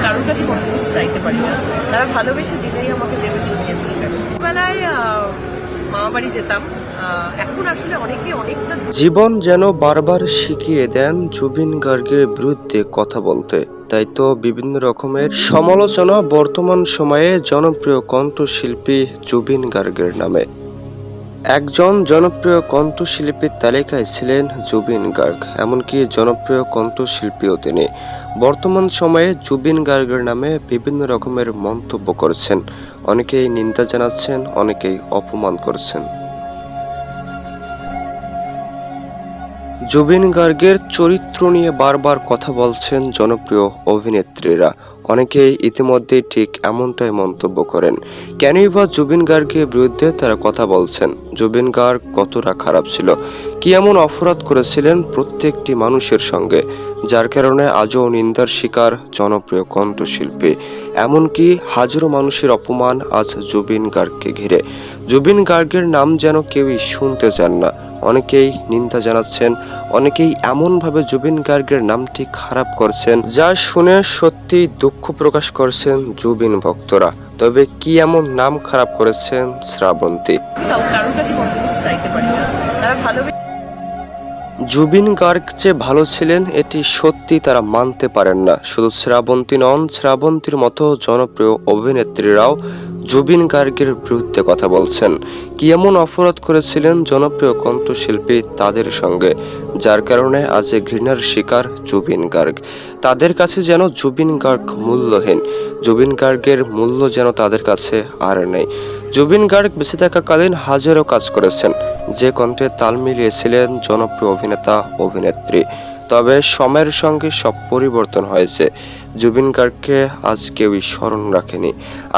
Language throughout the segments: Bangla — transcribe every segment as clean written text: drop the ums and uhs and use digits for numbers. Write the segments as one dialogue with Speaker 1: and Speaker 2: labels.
Speaker 1: কারোর কাছে কোনো কিছু চাইতে পারি না। তারা ভালোবেসে যেটাই আমাকে দেবে সেটাই আমি সেটা করি। ছোটবেলায় মামা বাড়ি যেতাম। এখন আসলে অনেকটা
Speaker 2: জীবন যেন বারবার শিখিয়ে দেন জুবিন গার্গের বিরুদ্ধে কথা বলতে। তাই তো বিভিন্ন রকমের সমালোচনা বর্তমান সময়ে জনপ্রিয় কণ্ঠশিল্পী জুবিন গার্গের নামে। একজন জনপ্রিয় কণ্ঠশিল্পীর তালিকায় ছিলেন জুবিন গার্গ, এমনকি জনপ্রিয় কণ্ঠশিল্পীও তিনি। বর্তমান সময়ে জুবিন গার্গের নামে বিভিন্ন রকমের মন্তব্য করছেন, অনেকেই নিন্দা জানাচ্ছেন, অনেকেই অপমান করছেন। জুবিন গার্গের চরিত্র নিয়ে বারবার কথা বলছেন জনপ্রিয় অভিনেত্রীরা। অনেকেই ইতিমধ্যেই ঠিক এমনটাই মন্তব্য করেন। কেনই বা জুবিন গার্গের বিরুদ্ধে তারা কথা বলছেন? জুবিন গার্গ কতটা খারাপ ছিল, কি এমন অপরাধ করেছিলেন প্রত্যেকটি মানুষের সঙ্গে, যার কারণে আজও নিন্দার শিকার জনপ্রিয় কণ্ঠশিল্পী? এমনকি হাজারো মানুষের অপমান আজ জুবিন গার্গকে ঘিরে। জুবিন গার্গের নাম যেন কেউই শুনতে চান না। অনেকেই নিন্দা জানাচ্ছেন, অনেকেই এমনভাবে জুবিন গার্গের নামটি খারাপ করছেন, যা শুনে সত্যি দুঃখ প্রকাশ করছেন জুবিন ভক্তরা। তবে কি এমন নাম খারাপ করেছেন শ্রাবন্তী?
Speaker 1: কারোর কাছে কোনো কিছু চাইতে পারি না। তারা ভালোবেসে
Speaker 2: জুবিন গার্গ যে ভালো ছিলেন এটি সত্যি তারা মানতে পারেন না। শুধু শ্রাবন্তী নন, শ্রাবন্তীর মতো জনপ্রিয় অভিনেত্রীরাও জুবিন গার্গের বিরুদ্ধে কথা বলছেন। কি এমন অপরাধ করেছিলেন জনপ্রিয় কণ্ঠশিল্পী তাদের সঙ্গে, যার কারণে আজ ঘৃণার শিকার জুবিন গার্গ? তাদের কাছে যেন জুবিন গার্গ মূল্যহীন, জুবিন গার্গের মূল্য যেন তাদের কাছে আর নেই। জুবিন গার্গ বেঁচে থাকাকালীন হাজারো কাজ করেছেন, যে কণ্ঠে তাল মিলিয়েছিলেন জনপ্রিয় অভিনেতা অভিনেত্রী। তবে সময়ের সঙ্গে সব পরিবর্তন হয়েছে। জুবিন গার্গকে আজ কেউই স্মরণ রাখেনি,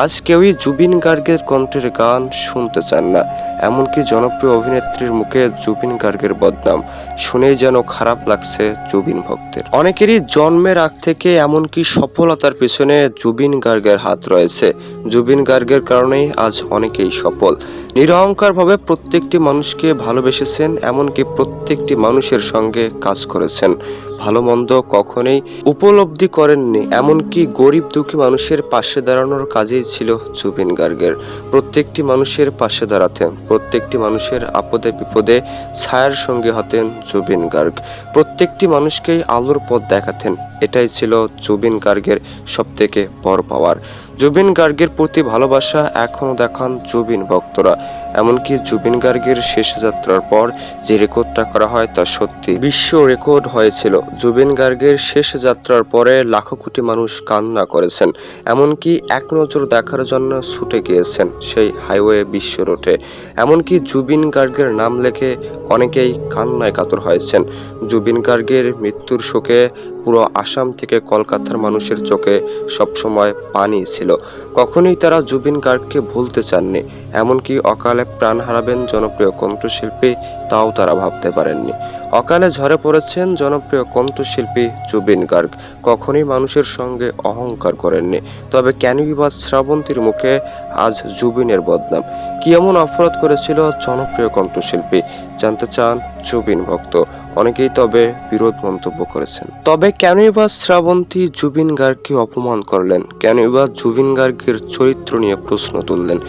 Speaker 2: আজ কেউই জুবিন গার্গের কণ্ঠের গান শুনতে চান না। এমনকি জনপ্রিয় অভিনেত্রীর মুখে জুবিন গার্গের বদনাম শুনেই যেন খারাপ লাগছে জুবিন ভক্তের। অনেকেরই জন্মের আগ থেকে এমনকি সফলতার পিছনে জুবিন গার্গের হাত রয়েছে। জুবিন গার্গের কারণেই আজ অনেকেই সফল। নিরহংকারভাবে প্রত্যেকটি মানুষকে ভালোবেসেছেন, এমনকি প্রত্যেকটি মানুষের সঙ্গে কাজ করেছেন। ভালো মন্দ কখনোই উপলব্ধি করেননি, এমনকি গরিব দুঃখী মানুষের পাশে দাঁড়ানোর কাজেই ছিল জুবিন গার্গের। প্রত্যেকটি মানুষের পাশে দাঁড়াতেন, প্রত্যেকটি মানুষের আপদে বিপদে ছায়ার সঙ্গে হতেন জুবিন গার্গ। প্রত্যেকটি মানুষকেই আলোর পথ দেখাতেন, এটাই ছিল জুবিন গার্গের সবথেকে বড় পাওয়ার। জুবিন গার্গের প্রতি ভালোবাসা এখনো দেখান জুবিন ভক্তরা। এমনকি জুবিন গার্গের শেষ যাত্রার পর যে রেকর্ডটা করা হয় তা সত্যি বিশ্ব রেকর্ড হয়েছিল। জুবিন গার্গের শেষ যাত্রার পরে লাখো কোটি মানুষ কান্না করেছেন, এমনকি এক নজর দেখার জন্য ছুটে গিয়েছেন সেই হাইওয়ে বিশ্ব রোডে। এমনকি জুবিন গার্গের নাম লেখে অনেকেই কান্নায় কাতর হয়েছেন। জুবিন গার্গের মৃত্যুর শোকে পুরো আসাম থেকে কলকাতার মানুষের চোখে সবসময় পানি ছিল। কখনোই তারা জুবিন গার্গকে ভুলতে চাননি। এমনকি অকালে প্রাণ হারাবেন জনপ্রিয় কণ্ঠশিল্পী, তাও তারা ভাবতে পারেননি। অকালে ঝরে পড়েছেন জনপ্রিয় কণ্ঠশিল্পী জুবিন গার্গ, কখনোই মানুষের সঙ্গে অহংকার করেননি। তবে কেনই বা শ্রাবন্তীর মুখে আজ জুবিনের বদনাম? কি এমন অপরাধ করেছিল জনপ্রিয় কণ্ঠশিল্পী? জানতে চান জুবিন ভক্ত, অনেকেই তবে বিরোধ মন্তব্য করেছেন। তবে কেনই বা শ্রাবন্তী জুবিন গার্গকে অপমান করলেন? কেনই বা জুবিন গার্গের চরিত্র নিয়ে প্রশ্ন তুললেন?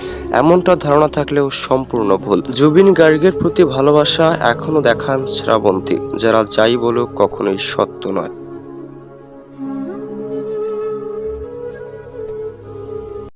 Speaker 2: এমনটা ধারণা থাকলেও সম্পূর্ণ ভুল। জুবিন গার্গের প্রতি ভালোবাসা এখনো দেখান শ্রাবন্তী, যারা যাই বলুক কখনোই সত্য নয়।